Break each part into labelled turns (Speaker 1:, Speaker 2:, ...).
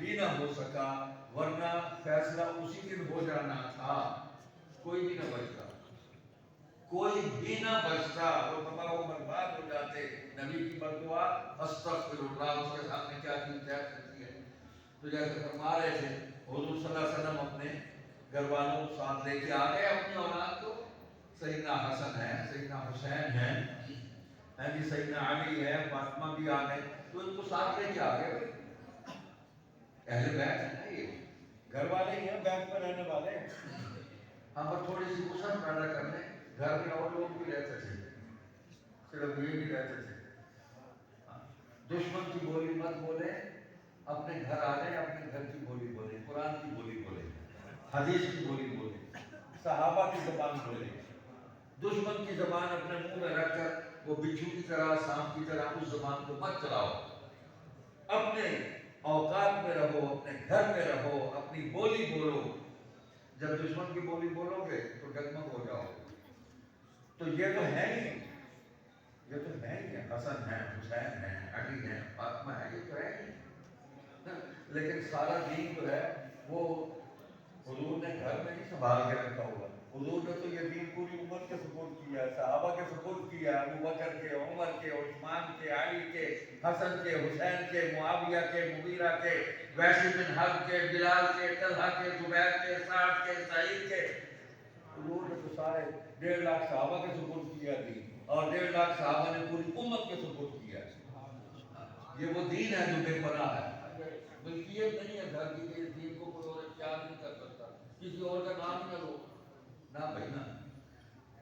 Speaker 1: بھی نہ ہو سکا، ورنہ فیصلہ اسی دن ہو جانا تھا، کوئی بھی نہ بچتا، کوئی بھی نہ بچتا، وہ تباہ و برباد ہو جاتے۔ نبی کی بددعا استغفر اللہ، اس کے سامنے کیا چیز طے کرتی ہے؟ تو جیسے فرما رہے تھے حضور صلی اللہ علیہ وسلم اپنے گھر والوں کو ساتھ لے کے آ گئے، اپنی اولاد کو، سیدنا حسن ہے، سیدنا حسین ہے، جی سیدنا علی ہے، فاطمہ بھی آ گئے، تو ان کو ساتھ لے کے آ گئے۔ اہل بیت ہے نا، یہ گھر والے ہی ہیں، بیت میں رہنے والے ہیں، ہم پر تھوڑی سی وسعت پیدا کر لیں، گھر میں اور لوگ بھی رہتے تھے، صرف یہ بھی رہتے تھے۔ دشمن کی بولی مت بولے، اپنے گھر آ جائیں، اپنے گھر کی بولی بولے، قرآن کی بولی بولے، حدیث کی بولی بولے، صحابہ کی زبان بولے۔ دشمن کی زبان اپنے منہ میں رکھ کر وہ بچھو کی طرح، سانپ کی طرح اس زبان کو مت چلاؤ، اپنے اوقات میں رہو، اپنے گھر میں رہو، اپنی بولی بولو۔ جب دشمن کی بولی بولو گے تو ڈگمگ ہو جاؤ گے۔ تو یہ تو ہے ہی، یہ تو ہے ہی، حسن ہے، حسین ہے، علی ہے، فاطمہ ہے، یہ تو ہے ہی، لیکن سارا دین جو ہے وہ حضور نے گھر میں نہیں سنبھال کے رکھا ہوا۔ حضور نے تو یہ دین پوری امت کے سپورٹ کیا ہے، صحابہ کے سپورٹ کیا ہے، ابو بکر کے، عمر کے، عثمان کے، علی کے، حسن کے، حسین کے، معاویہ کے، مغیرہ کے، ویس بن حرب کے، بلال کے، طلحہ کے، زبیر کے، سعد کے، سعید کے۔ حضور نے تو سارے 1.5 لاکھ صحابہ کے سپورٹ کیا دین، اور 1.5 لاکھ صحابہ نے پوری امت کے سپورٹ کیا۔ یہ وہ دین ہے جو بے پناہ ہے، ملکیت نہیں ہے گھر کی کہ اس دین کو کوئی اور اختیار نہیں کر سکتا، کسی اور کا نام ہی نہ لو، نہ بھائی نہ،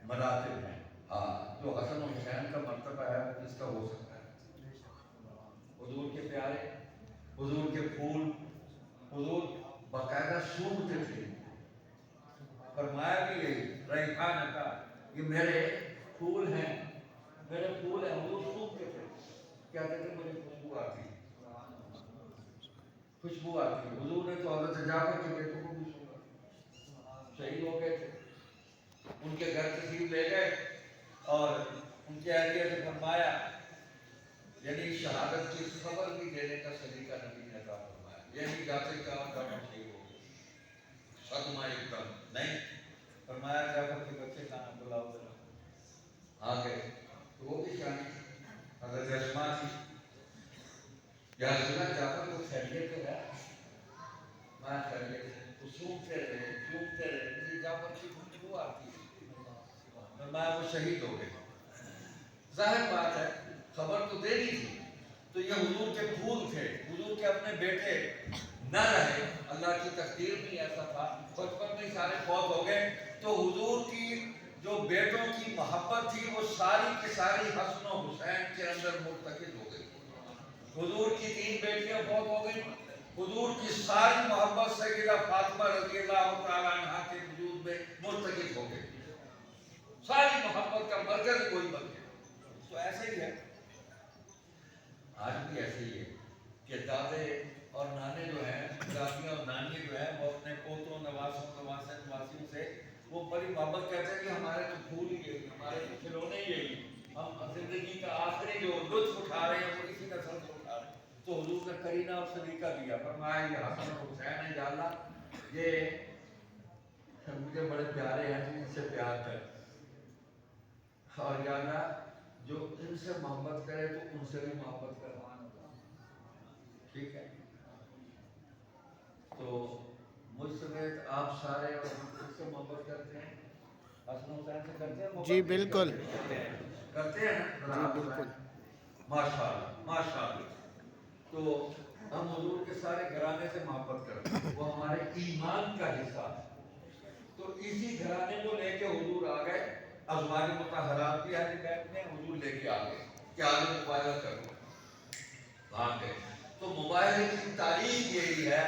Speaker 1: مراتب ہیں۔ ہاں، جو حسن و حسین کا مرتبہ ہے وہ کس کا ہو سکتا ہے؟ حضور کے پیارے، حضور کے پھول، حضور باقاعدہ سونگتے تھے، فرمایا بھی یہی ریحانہ کا، یہ میرے پھول ہیں، میرے پھول ہیں، حضور سونگتے تھے، کہتے تھے مجھے خوشبو آتی ہے، خوشبو آتی ہے۔ حضور نے تو حضرت جعفر کے بیٹوں کو بھی سنا، شہید ہو گئے تھے، ان کے گھر تشریف لے گئے اور ان کے اہلیہ سے فرمایا، یعنی شہادت کی خبر بھی دینے کا سلیقہ نبی نے عطا فرمایا، یہ نہیں جاتے کہ آپ جعفر شہید ہو گئے، صدمہ ایک دم نہیں، فرمایا جعفر کے بچے کہاں، بلاؤ ذرا، آ گئے، تو وہ بھی شانی حضرت اسماء تھی، یا رسول اللہ جعفر کو خیریت ہے، میں خیریت ہے، تو سونگتے رہے، چومتے رہے، مجھے جعفر کی خوشبو آتی ہے، فرمایا وہ شہید ہو گئے۔ ظاہر بات ہے خبر تو دینی تھی، تو یہ حضور کے پھول تھے، حضور کے اپنے بیٹے نہ رہے، اللہ کی تقدیر بھی ایسا تھا، بچپن میں سارے فوت ہو گئے، تو حضور کی جو بیٹوں کی محبت تھی وہ ساری کی ساری حسن و حسین کے اندر مرتکز ہو گئی۔ حضور کی 3 بیٹیاں فوت ہو گئی، حضور کی ساری محبت سیدہ فاطمہ رضی اللہ تعالیٰ عنہا کے وجود میں مرتکز ہو گئی، ساری محبت کا مرکز کوئی بن گیا۔ تو ایسے ہی ہے، آج بھی ایسے ہی ہے کہ دادے اور نانے جو ہیں، دادیاں اور نانی جو ہیں، وہ اپنے پوتوں، نواسوں، نواسیوں سے وہ بڑی محبت کرتے ہیں کہ ہمارے تو پھول ہی یہی، ہمارے تو کھلونے ہی یہی، ہم زندگی کا آخری جو لطف اٹھا رہے ہیں وہ اسی نسل سے اٹھا رہے ہیں۔ تو حضور نے کرینہ اور سلیقہ دیا، فرمایا یہ حسن اور حسین ہے، یا اللہ یہ مجھے بڑے پیارے ہیں، تو ان سے پیار کر، اور یا اللہ جو ان سے محبت کرے تو ان سے بھی محبت کر، ٹھیک ہے؟ تو مجھ سمیت آپ سارے اور ہم ان سے محبت کرتے ہیں، حسن حسین سے کرتے ہیں محبت؟
Speaker 2: جی بالکل،
Speaker 1: کرتے ہیں نا،
Speaker 2: جی بالکل۔
Speaker 1: ماشاءاللہ ماشاءاللہ۔ تو ہم حضور کے سارے گھرانے سے محبت کرتے ہیں، وہ ہمارے ایمان کا حصہ ہے۔ تو اسی گھرانے کو لے کے حضور آ گئے، ازواج مطہرات بھی اہل بیت میں حضور لے کے آ گئے کہ آگے مباہلہ کرو، بھاگ گئے۔ تو مباہلے کی تاریخ یہی ہے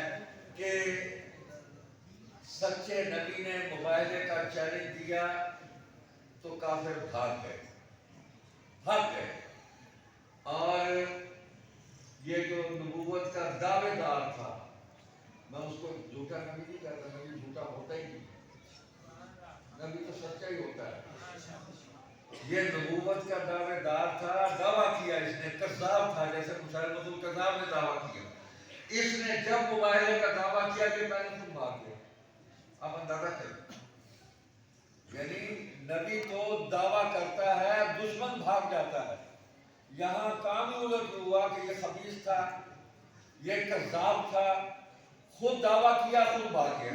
Speaker 1: کہ سچے نبی نے مباہلے کا چیلنج دیا تو کافر بھاگ گئے، بھاگ گئے، اور یہ جو نبوت کا دعوے دار تھا، میں اس کو جھوٹا نبی نہیں کہتا، نبی جھوٹا ہوتا ہی نہیں، نبی تو سچا ہی ہوتا ہے۔ یہ نبوت کا دعوے دار تھا، دعویٰ کیا اس نے، کذاب تھا، جیسے مسیلمۃ الکذاب نے دعویٰ کیا، اس نے جب مباہلے کا دعویٰ کیا کہ میں نے خود بھاگ گیا. آپ اندازہ کریں، یعنی نبی تو دعویٰ کرتا ہے، دشمن بھاگ جاتا ہے. یہاں کام ہی الٹ ہوا کہ یہ خبیث تھا، یہ کذاب تھا، خود دعویٰ کیا، خود بھاگ گیا.